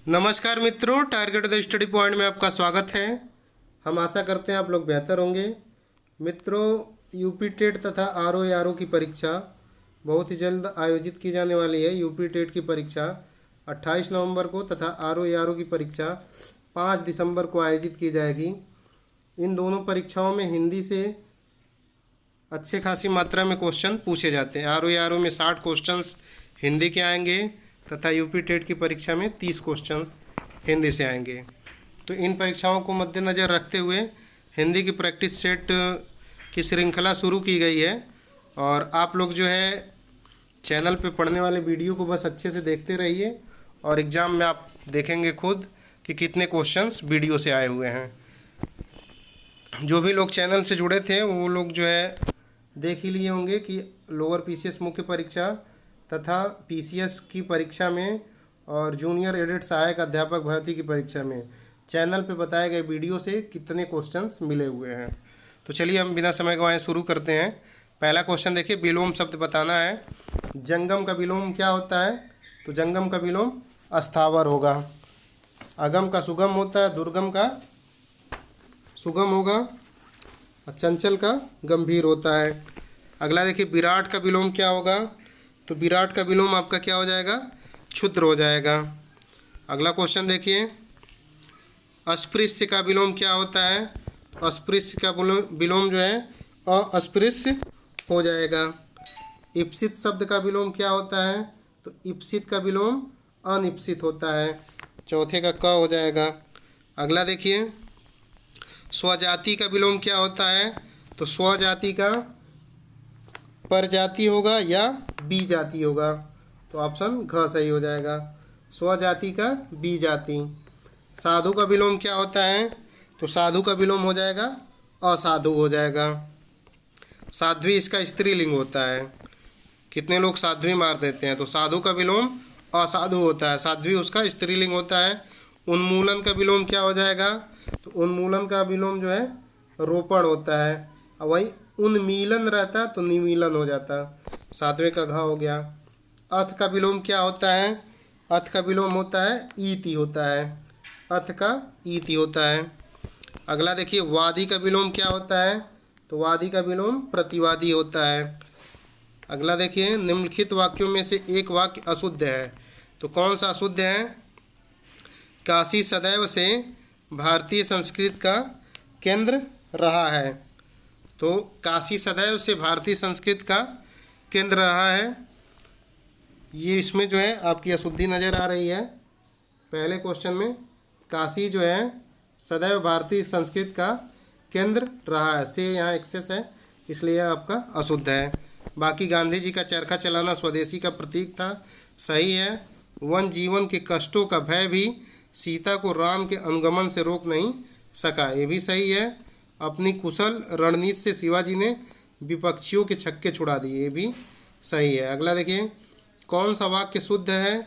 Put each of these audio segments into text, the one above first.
नमस्कार मित्रों, target the study point में आपका स्वागत है। हम आशा करते हैं आप लोग बेहतर होंगे। मित्रों, यूपी टेट तथा आर ओ की परीक्षा बहुत ही जल्द आयोजित की जाने वाली है। यूपी टेट की परीक्षा 28 नवंबर को तथा आर ओ की परीक्षा 5 दिसंबर को आयोजित की जाएगी। इन दोनों परीक्षाओं में हिंदी से अच्छे खासी मात्रा में क्वेश्चन पूछे जाते हैं। आर ओ में 60 क्वेश्चंस हिंदी के आएंगे तथा यूपी टेट की परीक्षा में 30 क्वेश्चंस हिंदी से आएंगे। तो इन परीक्षाओं को मद्देनज़र रखते हुए हिंदी की प्रैक्टिस सेट की श्रृंखला शुरू की गई है और आप लोग जो है चैनल पे पढ़ने वाले वीडियो को बस अच्छे से देखते रहिए और एग्ज़ाम में आप देखेंगे खुद कि कितने क्वेश्चंस वीडियो से आए हुए हैं। जो भी लोग चैनल से जुड़े थे वो लोग जो है देख ही लिए होंगे कि लोअर पीसीएस मुख्य परीक्षा तथा पीसीएस की परीक्षा में और जूनियर एडेड सहायक अध्यापक भर्ती की परीक्षा में चैनल पे बताए गए वीडियो से कितने क्वेश्चंस मिले हुए हैं। तो चलिए हम बिना समय गंवाए शुरू करते हैं। पहला क्वेश्चन देखिए, विलोम शब्द बताना है। जंगम का विलोम क्या होता है? तो जंगम का विलोम अस्थावर होगा। अगम का सुगम होता है, दुर्गम का सुगम होगा और चंचल का गंभीर होता है। अगला देखिए, विराट का विलोम क्या होगा? तो विराट का विलोम आपका क्या हो जाएगा? क्षुद्र हो जाएगा। अगला क्वेश्चन देखिए, अस्पृश्य का विलोम क्या होता है? अस्पृश्य का विलोम जो है अस्पृश्य हो जाएगा। इप्सित शब्द का विलोम क्या होता है? तो इप्सित का विलोम अनिप्सित होता है। चौथे का क हो जाएगा। अगला देखिए, स्वजाति का विलोम क्या होता है? तो स्वजाति का परजाति होगा या बी जाति होगा। तो ऑप्शन घ सही हो जाएगा। स्वजाति का बी जाति। साधु का विलोम क्या होता है? तो साधु का विलोम हो जाएगा असाधु हो जाएगा। साध्वी इसका स्त्रीलिंग होता है। कितने लोग साध्वी मार देते हैं? तो साधु का विलोम असाधु होता है, साध्वी उसका स्त्रीलिंग होता है। उन्मूलन का विलोम क्या हो जाएगा? तो उन्मूलन का विलोम जो है रोपण होता है। और वही उन्मीलन रहता तो निमीलन हो जाता। सातवें का घ हो गया। अथ का विलोम क्या होता है? अथ का विलोम होता है ईति होता है। अथ का ईति होता है। अगला देखिए, वादी का विलोम क्या होता है? तो वादी का विलोम प्रतिवादी होता है। अगला देखिए, निम्नलिखित वाक्यों में से एक वाक्य अशुद्ध है। तो कौन सा अशुद्ध है? काशी सदैव से भारतीय संस्कृति का केंद्र रहा है। तो काशी सदैव से भारतीय संस्कृति का केंद्र रहा है, ये इसमें जो है आपकी अशुद्धि नज़र आ रही है। पहले क्वेश्चन में काशी जो है सदैव भारतीय संस्कृति का केंद्र रहा है, से यहाँ एक्सेस है इसलिए आपका अशुद्ध है। बाकी गांधी जी का चरखा चलाना स्वदेशी का प्रतीक था, सही है। वन जीवन के कष्टों का भय भी सीता को राम के अनुगमन से रोक नहीं सका, ये भी सही है। अपनी कुशल रणनीति से शिवाजी ने विपक्षियों के छक्के छुड़ा दिए, ये भी सही है। अगला देखिए, कौन सा वाक्य शुद्ध है?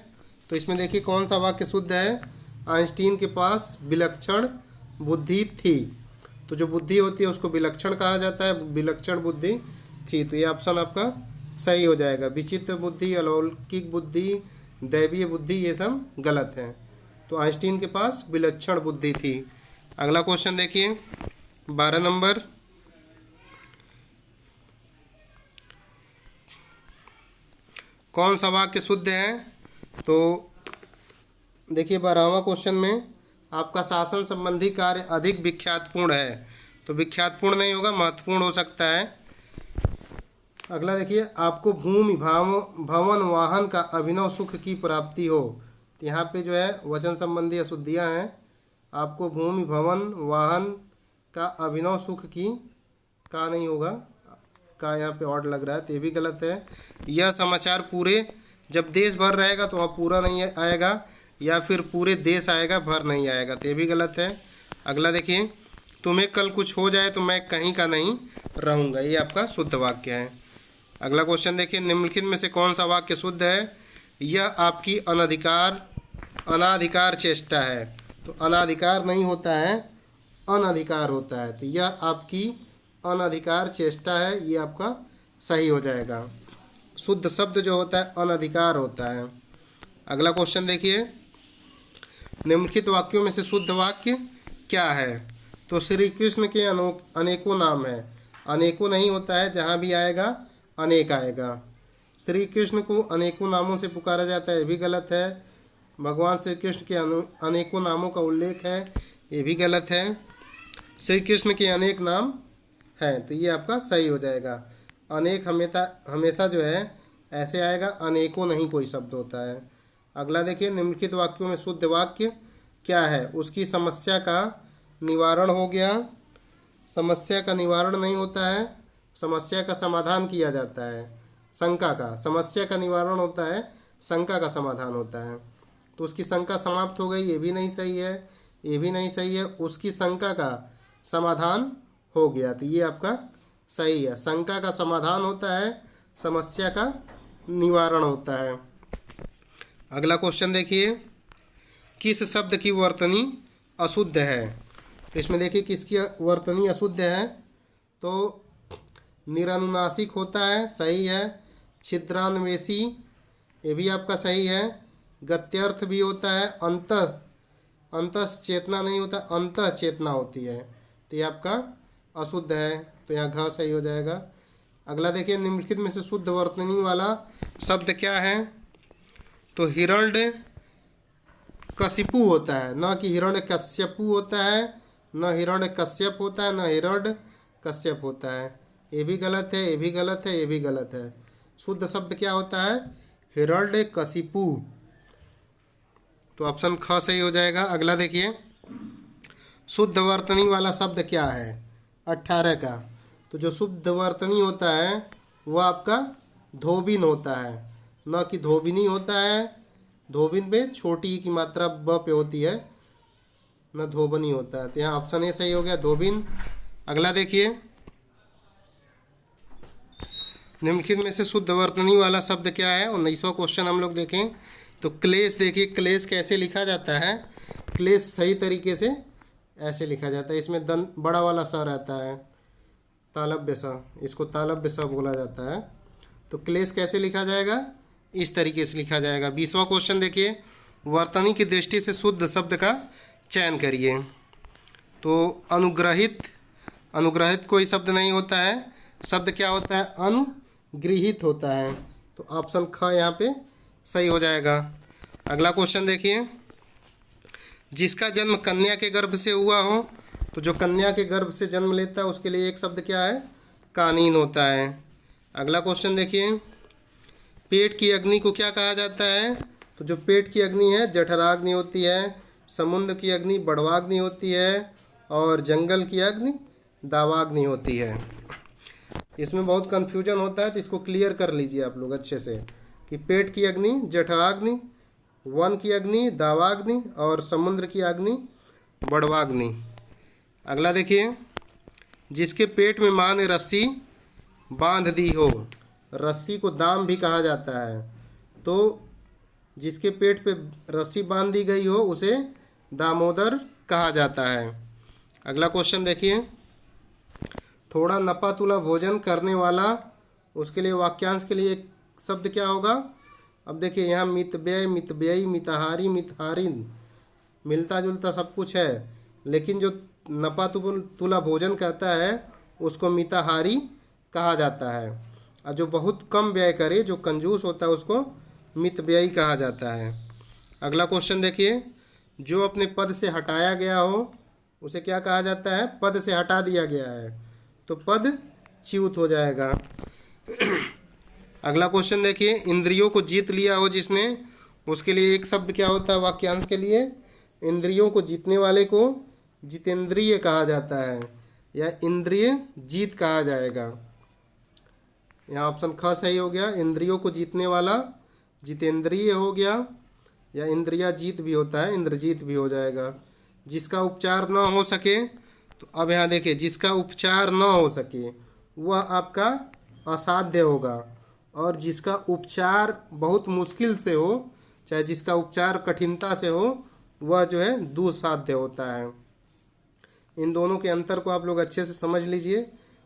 तो इसमें देखिए कौन सा वाक्य शुद्ध है। आइंस्टीन के पास विलक्षण बुद्धि थी। तो जो बुद्धि होती है उसको विलक्षण कहा जाता है, विलक्षण बुद्धि थी। तो ये ऑप्शन आपका सही हो जाएगा। विचित्र बुद्धि, अलौकिक बुद्धि, दैवीय बुद्धि, ये सब गलत है। तो आइंस्टीन के पास विलक्षण बुद्धि थी। अगला क्वेश्चन देखिए 12 नंबर, कौन सा वाक्य शुद्ध है? तो देखिए 12वां क्वेश्चन में आपका शासन संबंधी कार्य अधिक विख्यातपूर्ण है। तो विख्यातपूर्ण नहीं होगा, महत्वपूर्ण हो सकता है। अगला देखिए, आपको भूमि भवन वाहन का अभिनव सुख की प्राप्ति हो। तो यहाँ पे जो है वचन संबंधी अशुद्धियाँ हैं। आपको भूमि भवन वाहन का अभिनव सुख की का नहीं होगा, का यहाँ पे ऑड लग रहा है तो ये भी गलत है। यह समाचार पूरे, जब देश भर रहेगा तो वहाँ पूरा नहीं आएगा, या फिर पूरे देश आएगा भर नहीं आएगा, तो ये भी गलत है। अगला देखिए, तुम्हें कल कुछ हो जाए तो मैं कहीं का नहीं रहूँगा, ये आपका शुद्ध वाक्य है। अगला क्वेश्चन देखिए, निम्नलिखित में से कौन सा वाक्य शुद्ध है? यह आपकी अनाधिकार चेष्टा है। तो अनाधिकार नहीं होता है, अनधिकार होता है। तो यह आपकी अनधिकार चेष्टा है, ये आपका सही हो जाएगा। शुद्ध शब्द जो होता है अनधिकार होता है। अगला क्वेश्चन देखिए, निम्नलिखित वाक्यों में से शुद्ध वाक्य क्या है? तो श्री कृष्ण के अनेकों नाम है। अनेकों नहीं होता है, जहाँ भी आएगा अनेक आएगा। श्री कृष्ण को अनेकों नामों से पुकारा जाता है, ये भी गलत है। भगवान श्री कृष्ण के अनेकों नामों का उल्लेख है, ये भी गलत है। श्री कृष्ण के अनेक नाम हैं, तो ये आपका सही हो जाएगा। अनेक हमेशा जो है ऐसे आएगा, अनेकों नहीं कोई शब्द होता है। अगला देखिए, निम्नलिखित वाक्यों में शुद्ध वाक्य क्या है? उसकी समस्या का निवारण हो गया। समस्या का निवारण नहीं होता है, समस्या का समाधान किया जाता है। शंका का, समस्या का निवारण होता है, शंका का समाधान होता है। तो उसकी शंका समाप्त हो गई, ये भी नहीं सही है, ये भी नहीं सही है। उसकी शंका का समाधान हो गया, तो ये आपका सही है। शंका का समाधान होता है, समस्या का निवारण होता है। अगला क्वेश्चन देखिए, किस शब्द की वर्तनी अशुद्ध है? तो इसमें देखिए किसकी वर्तनी अशुद्ध है, तो निरनुनासिक होता है, सही है। छिद्रान्वेषी, ये भी आपका सही है। गत्यर्थ भी होता है। अंतः चेतना नहीं होता, अंतः चेतना होती है, तो ये आपका अशुद्ध है, तो यहाँ घ सही हो जाएगा। अगला देखिए, निम्नलिखित में से शुद्ध वर्तनी वाला शब्द क्या है? तो हिरण्य कशिपु होता है, न कि हिरण्य कश्यपु होता है, न हिरण्य कश्यप होता है, न हिरण्य कश्यप होता है। ये भी गलत है, ये भी गलत है, ये भी गलत है। शुद्ध शब्द क्या होता है? हिरण्य कशिपु, तो ऑप्शन ख सही हो जाएगा। अगला देखिए, शुद्ध वर्तनी वाला शब्द क्या है? 18 का। तो जो शुद्ध वर्तनी होता है वह आपका धोबिन होता है, न कि धोबिनी होता है। धोबिन पे छोटी की मात्रा ब पे होती है, न धोबनी होता है, तो यहाँ ऑप्शन ए सही हो गया, धोबिन। अगला देखिए, निम्नलिखित में से शुद्ध वर्तनी वाला शब्द क्या है? 19वां क्वेश्चन हम लोग देखें तो क्लेश। देखिए क्लेश कैसे लिखा जाता है? क्लेश सही तरीके से ऐसे लिखा जाता है, इसमें दन बड़ा वाला स रहता है, तालव्य स, इसको तालव्य स बोला जाता है। तो क्लेश कैसे लिखा जाएगा? इस तरीके से लिखा जाएगा। 20वां क्वेश्चन देखिए, वर्तनी की दृष्टि से शुद्ध शब्द का चयन करिए। तो अनुग्रहित, अनुग्रहित कोई शब्द नहीं होता है, शब्द क्या होता है? अनुगृहित होता है, तो ऑप्शन ख यहाँ पे सही हो जाएगा। अगला क्वेश्चन देखिए, जिसका जन्म कन्या के गर्भ से हुआ हो, तो जो कन्या के गर्भ से जन्म लेता है उसके लिए एक शब्द क्या है? कानीन होता है। अगला क्वेश्चन देखिए, पेट की अग्नि को क्या कहा जाता है? तो जो पेट की अग्नि है जठराग्नि होती है, समुद्र की अग्नि बड़वाग्नि होती है, और जंगल की अग्नि दावाग्नि होती है। इसमें बहुत कन्फ्यूजन होता है, तो इसको क्लियर कर लीजिए आप लोग अच्छे से कि पेट की अग्नि जठराग्नि, वन की अग्नि दावाग्नि, और समुद्र की अग्नि बड़वाग्नि। अगला देखिए, जिसके पेट में माँ ने रस्सी बांध दी हो, रस्सी को दाम भी कहा जाता है, तो जिसके पेट पे रस्सी बांध दी गई हो उसे दामोदर कहा जाता है। अगला क्वेश्चन देखिए, थोड़ा नपा तुला भोजन करने वाला, उसके लिए वाक्यांश के लिए एक शब्द क्या होगा? अब देखिए यहाँ मितव्यय, मितव्ययी, मिताहारी, मितहारिन, मिलता जुलता सब कुछ है, लेकिन जो नपा तुला भोजन कहता है उसको मिताहारी कहा जाता है, और जो बहुत कम व्यय करे, जो कंजूस होता है, उसको मितव्ययी कहा जाता है। अगला क्वेश्चन देखिए, जो अपने पद से हटाया गया हो उसे क्या कहा जाता है? पद से हटा दिया गया है, तो पद च्युत हो जाएगा। अगला क्वेश्चन देखिए, इंद्रियों को जीत लिया हो जिसने, उसके लिए एक शब्द क्या होता है वाक्यांश के लिए? इंद्रियों को जीतने वाले को जितेंद्रिय कहा जाता है, या इंद्रिय जीत कहा जाएगा। यहाँ ऑप्शन ख सही हो गया, इंद्रियों को जीतने वाला जितेंद्रिय हो गया, या इंद्रिया जीत भी होता है, इंद्रजीत भी हो जाएगा। जिसका उपचार न हो सके, तो अब यहाँ देखिए, जिसका उपचार न हो सके वह आपका असाध्य होगा, और जिसका उपचार बहुत मुश्किल से हो, चाहे जिसका उपचार कठिनता से हो, वह जो है दुस्साध्य होता है। इन दोनों के अंतर को आप लोग अच्छे से समझ लीजिए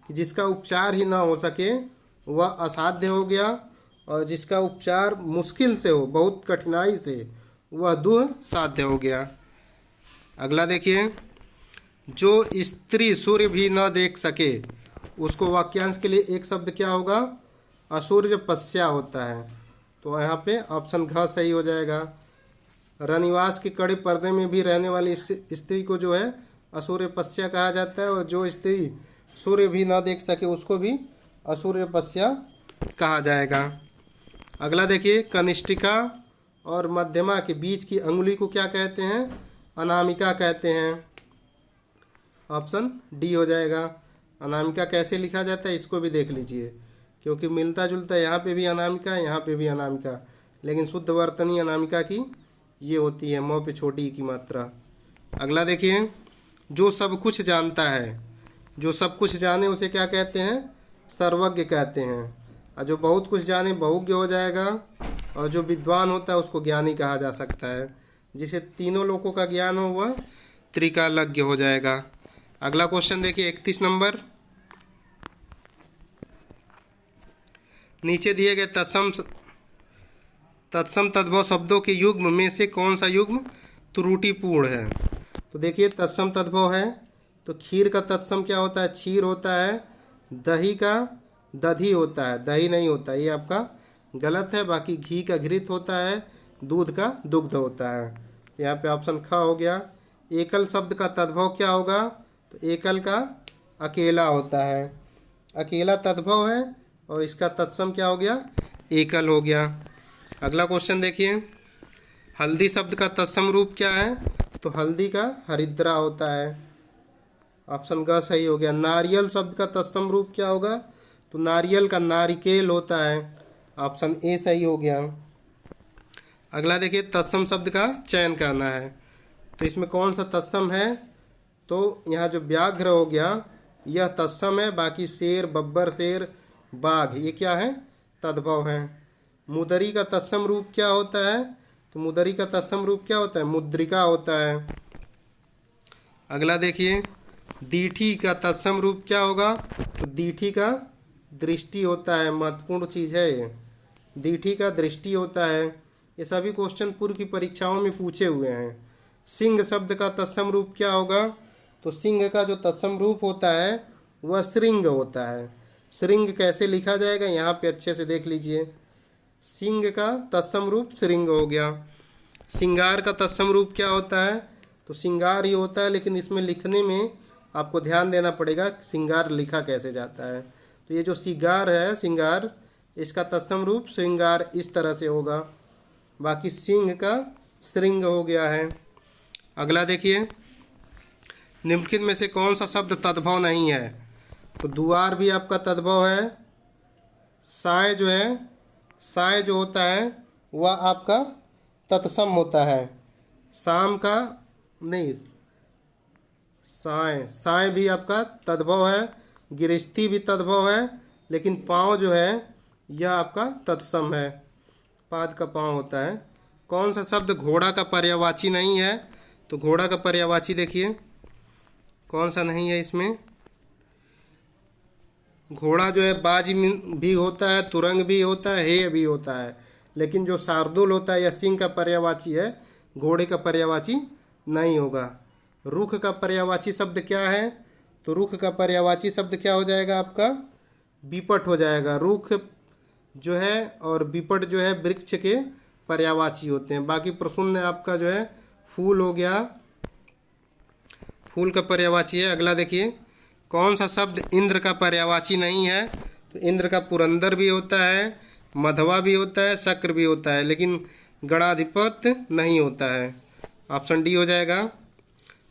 कि जिसका उपचार ही ना हो सके वह असाध्य हो गया, और जिसका उपचार मुश्किल से हो, बहुत कठिनाई से, वह दुस्साध्य हो गया। अगला देखिए, जो स्त्री सूर्य भी न देख सके उसको वाक्यांश के लिए एक शब्द क्या होगा? असूर्यपस्या होता है। तो यहाँ पे ऑप्शन घ सही हो जाएगा। रनिवास के कड़े पर्दे में भी रहने वाली स्त्री को जो है असूर्यपस्या कहा जाता है, और जो स्त्री सूर्य भी न देख सके उसको भी असूर्यपस्या कहा जाएगा। अगला देखिए, कनिष्ठिका और मध्यमा के बीच की अंगुली को क्या कहते हैं? अनामिका कहते हैं। ऑप्शन डी हो जाएगा। अनामिका कैसे लिखा जाता है इसको भी देख लीजिए, क्योंकि मिलता जुलता यहाँ पे भी अनामिका, यहाँ पे भी अनामिका, लेकिन शुद्ध वर्तनी अनामिका की ये होती है, मौ पे छोटी की मात्रा। अगला देखिए, जो सब कुछ जानता है, जो सब कुछ जाने उसे क्या कहते हैं? सर्वज्ञ कहते हैं। और जो बहुत कुछ जाने बहुज्ञ हो जाएगा, और जो विद्वान होता है उसको ज्ञानी कहा जा सकता है। जिसे तीनों लोगों का ज्ञान हो वह त्रिकालज्ञ हो जाएगा। अगला क्वेश्चन देखिए 31 नंबर। नीचे दिए गए तत्सम तद्भव शब्दों के युग्म में से कौन सा युग्म त्रुटिपूर्ण है? तो देखिए, तत्सम तद्भव है तो खीर का तत्सम क्या होता है? क्षीर होता है। दही का दधी होता है, दही नहीं होता है, ये आपका गलत है। बाकी घी का घृत होता है, दूध का दुग्ध होता है। यहाँ पे ऑप्शन ख हो गया। एकल शब्द का तद्भव क्या होगा? तो एकल का अकेला होता है, अकेला तद्भव है, और इसका तत्सम क्या हो गया? एकल हो गया। अगला क्वेश्चन देखिए, हल्दी शब्द का तत्सम रूप क्या है? तो हल्दी का हरिद्रा होता है। ऑप्शन ग सही हो गया। नारियल शब्द का तत्सम रूप क्या होगा? तो नारियल का नारिकेल होता है। ऑप्शन ए सही हो गया। अगला देखिए, तत्सम शब्द का चयन करना है, तो इसमें कौन सा तत्सम है? तो यहाँ जो व्याघ्र हो गया यह तत्सम है, बाकी शेर, बब्बर, शेर, बाघ ये क्या है? तद्भव है। मुदरी का तत्सम रूप क्या होता है? तो मुदरी का तत्सम रूप क्या होता है? मुद्रिका होता है। अगला देखिए, दीठी का तत्सम रूप क्या होगा? तो दीठी का दृष्टि होता है, महत्वपूर्ण चीज़ है ये, दीठी का दृष्टि होता है। ये सभी क्वेश्चन पूर्व की परीक्षाओं में पूछे हुए हैं। सिंह शब्द का तत्सम रूप क्या होगा? तो सिंह का जो तत्सम रूप होता है वह श्रृंग होता है। श्रृंग कैसे लिखा जाएगा यहाँ पे अच्छे से देख लीजिए। सिंह का तत्सम रूप श्रृंग हो गया। सिंगार का तत्सम रूप क्या होता है? तो सिंगार ही होता है, लेकिन इसमें लिखने में आपको ध्यान देना पड़ेगा सिंगार लिखा कैसे जाता है। तो ये जो सिगार है, सिंगार, इसका तत्सम रूप श्रृंगार इस तरह से होगा। बाकी सिंह का श्रृंग हो गया है। अगला देखिए, निम्नलिखित में से कौन सा शब्द तद्भव नहीं है? तो द्वार भी आपका तद्भव है। साय जो है, साय जो होता है वह आपका तत्सम होता है। शाम का नहीं, साय, साय भी आपका तद्भव है। गिरस्ती भी तद्भव है, लेकिन पाँव जो है यह आपका तत्सम है, पाद का पाँव होता है। कौन सा शब्द घोड़ा का पर्यायवाची नहीं है? तो घोड़ा का पर्यायवाची देखिए कौन सा नहीं है इसमें। घोड़ा जो है बाज भी होता है, तुरंग भी होता है, हेय भी होता है, लेकिन जो शार्दुल होता है या सिंह का पर्यायवाची है, घोड़े का पर्यायवाची नहीं होगा। रुख का पर्यायवाची शब्द क्या है? तो रुख का पर्यायवाची शब्द क्या हो जाएगा आपका? विपट हो जाएगा। रुख जो है और विपट जो है वृक्ष के पर्यायवाची होते हैं। बाकी प्रसून आपका जो है फूल हो गया, फूल का पर्यायवाची है। अगला देखिए, कौन सा शब्द इंद्र का पर्यायवाची नहीं है? तो इंद्र का पुरंदर भी होता है, मधवा भी होता है, शक्र भी होता है, लेकिन गणाधिपत्य नहीं होता है। ऑप्शन डी हो जाएगा।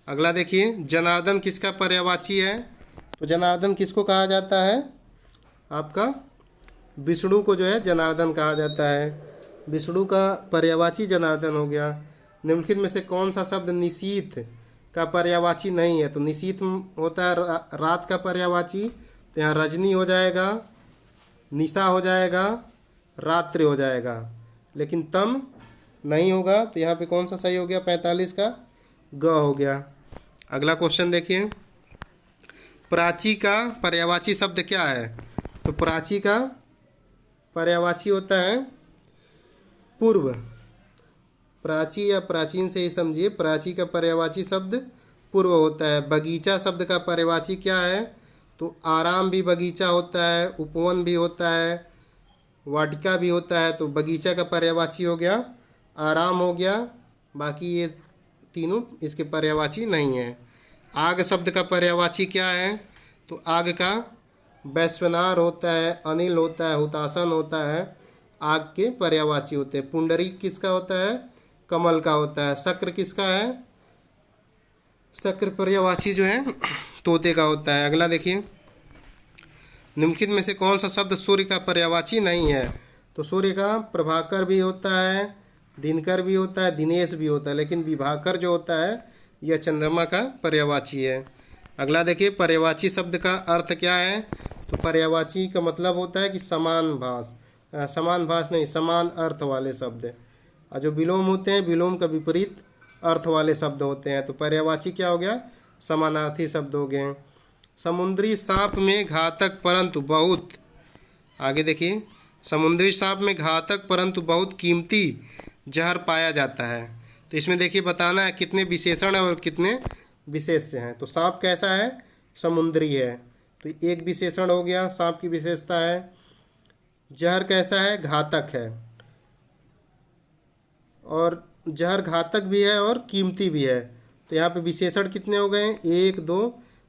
अगला देखिए, जनार्दन किसका पर्यायवाची है? तो जनार्दन किसको कहा जाता है? आपका विष्णु को जो है जनार्दन कहा जाता है। विष्णु का पर्यायवाची जनार्दन हो गया। निम्नलिखित में से कौन सा शब्द निशीथ का पर्यायवाची नहीं है? तो निशीथ होता है रात का पर्यायवाची, तो यहाँ रजनी हो जाएगा, निशा हो जाएगा, रात्रि हो जाएगा, लेकिन तम नहीं होगा। तो यहाँ पे कौन सा सही हो गया? 45 का ग हो गया। अगला क्वेश्चन देखिए, प्राची का पर्यायवाची शब्द क्या है? तो प्राची का पर्यायवाची होता है पूर्व। प्राची या प्राचीन से ही समझिए। प्राची का पर्यायवाची शब्द पूर्व होता है। बगीचा शब्द का पर्यायवाची क्या है? तो आराम भी बगीचा होता है, उपवन भी होता है, वाटिका भी होता है। तो बगीचा का पर्यायवाची हो गया आराम हो गया। बाकी ये तीनों इसके पर्यायवाची नहीं है। आग शब्द का पर्यायवाची क्या है? तो आग का वैश्वनार होता है, अनिल होता है, हुतासन होता है, आग के पर्यायवाची होते हैं। पुंडरीक किसका होता है? कमल का होता है। शक्र किसका है? शक्र पर्यायवाची जो है तोते का होता है। अगला देखिए, निम्नलिखित में से कौन सा शब्द सूर्य का पर्यायवाची नहीं है? तो सूर्य का प्रभाकर भी होता है, दिनकर भी होता है, दिनेश भी होता है, लेकिन विभाकर जो होता है यह चंद्रमा का पर्यायवाची है। अगला देखिए, पर्यायवाची शब्द का अर्थ क्या है? तो पर्यायवाची का मतलब होता है कि समान भास, समान भास नहीं, समान अर्थ वाले शब्द। और जो विलोम होते हैं, विलोम का विपरीत अर्थ वाले शब्द होते हैं। तो पर्यायवाची क्या हो गया? समानार्थी शब्द हो गए। समुद्री सांप में घातक परंतु बहुत, आगे देखिए, समुद्री सांप में घातक परंतु बहुत कीमती जहर पाया जाता है। तो इसमें देखिए बताना है कितने विशेषण है और कितने विशेष्य हैं। तो सांप कैसा है? समुद्री है, तो एक विशेषण हो गया, सांप की विशेषता है। जहर कैसा है? घातक है, और जहर घातक भी है और कीमती भी है। तो यहाँ पे विशेषण कितने हो गए? 1 2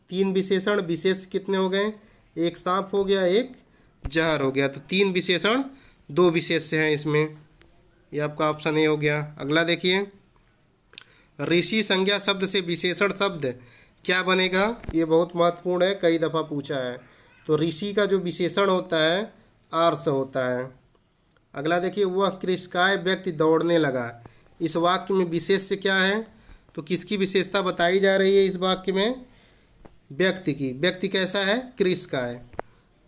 3 विशेषण। विशेष कितने हो गए? एक सांप हो गया, एक जहर हो गया। तो 3 विशेषण 2 विशेष्य हैं इसमें। ये आपका ऑप्शन ए हो गया। अगला देखिए, ऋषि संज्ञा शब्द से विशेषण शब्द क्या बनेगा? ये बहुत महत्वपूर्ण है, कई दफ़ा पूछा है। तो ऋषि का जो विशेषण होता है आर्ष होता है। अगला देखिए, वह कृषकाय व्यक्ति दौड़ने लगा। इस वाक्य में विशेष्य क्या है? तो किसकी विशेषता बताई जा रही है इस वाक्य में? व्यक्ति की। व्यक्ति कैसा है? कृषकाय।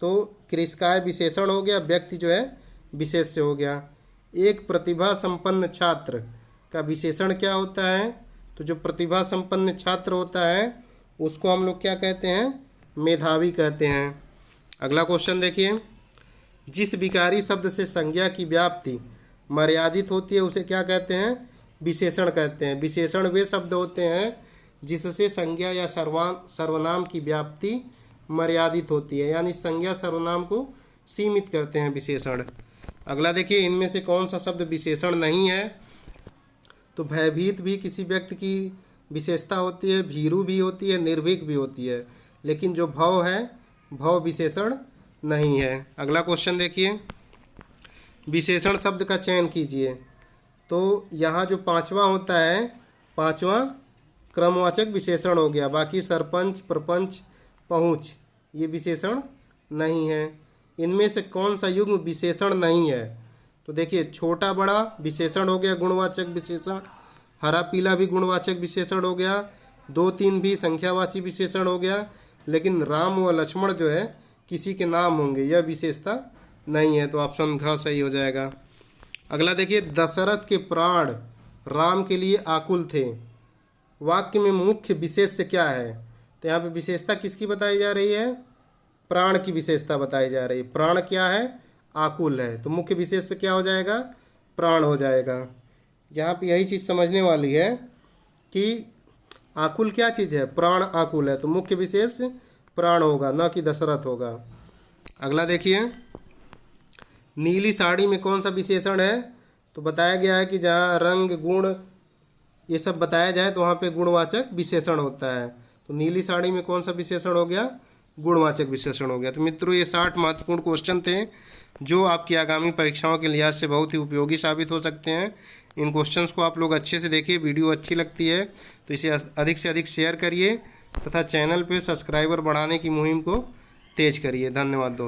तो कृषकाय विशेषण हो गया, व्यक्ति जो है विशेष्य हो गया। एक प्रतिभा संपन्न छात्र का विशेषण क्या होता है? तो जो प्रतिभा संपन्न छात्र होता है उसको हम लोग क्या कहते हैं? मेधावी कहते हैं। अगला क्वेश्चन देखिए, जिस विकारी शब्द से संज्ञा की व्याप्ति मर्यादित होती है उसे क्या कहते हैं? विशेषण कहते हैं। विशेषण वे शब्द होते हैं जिससे संज्ञा या सर्वनाम की व्याप्ति मर्यादित होती है, यानी संज्ञा सर्वनाम को सीमित करते हैं विशेषण। अगला देखिए, इनमें से कौन सा शब्द विशेषण नहीं है? तो भयभीत भी किसी व्यक्ति की विशेषता होती है, भीरू भी होती है, निर्भीक भी होती है, लेकिन जो भव है भव विशेषण नहीं है। अगला क्वेश्चन देखिए, विशेषण शब्द का चयन कीजिए। तो यहाँ जो 5वां होता है, 5वां क्रमवाचक विशेषण हो गया। बाकी सरपंच, प्रपंच, पहुँच ये विशेषण नहीं है। इनमें से कौन सा युग्म विशेषण नहीं है? तो देखिए, छोटा बड़ा विशेषण हो गया, गुणवाचक विशेषण। हरा पीला भी गुणवाचक विशेषण हो गया। 2 3 भी संख्यावाची विशेषण हो गया। लेकिन राम व लक्ष्मण जो है किसी के नाम होंगे, यह विशेषता नहीं है। तो ऑप्शन घ सही हो जाएगा। अगला देखिए, दशरथ के प्राण राम के लिए आकुल थे। वाक्य में मुख्य विशेष्य क्या है? तो यहाँ पे विशेषता किसकी बताई जा रही है? प्राण की विशेषता बताई जा रही है। प्राण क्या है? आकुल है। तो मुख्य विशेष्य क्या हो जाएगा? प्राण हो जाएगा। यहाँ पे यही चीज़ समझने वाली है कि आकुल क्या चीज़ है? प्राण आकुल है, तो मुख्य विशेष प्राण होगा, न कि दशरथ होगा। अगला देखिए, नीली साड़ी में कौन सा विशेषण है? तो बताया गया है कि जहाँ रंग गुण ये सब बताया जाए तो वहाँ पे गुणवाचक विशेषण होता है। तो नीली साड़ी में कौन सा विशेषण हो गया? गुणवाचक विशेषण हो गया। तो मित्रों, ये 60 महत्वपूर्ण क्वेश्चन थे जो आपकी आगामी परीक्षाओं के लिहाज से बहुत ही उपयोगी साबित हो सकते हैं। इन क्वेश्चंस को आप लोग अच्छे से देखिए। वीडियो अच्छी लगती है तो इसे अधिक से अधिक शेयर करिए तथा चैनल पे सब्सक्राइबर बढ़ाने की मुहिम को तेज करिए। धन्यवाद दोस्तों।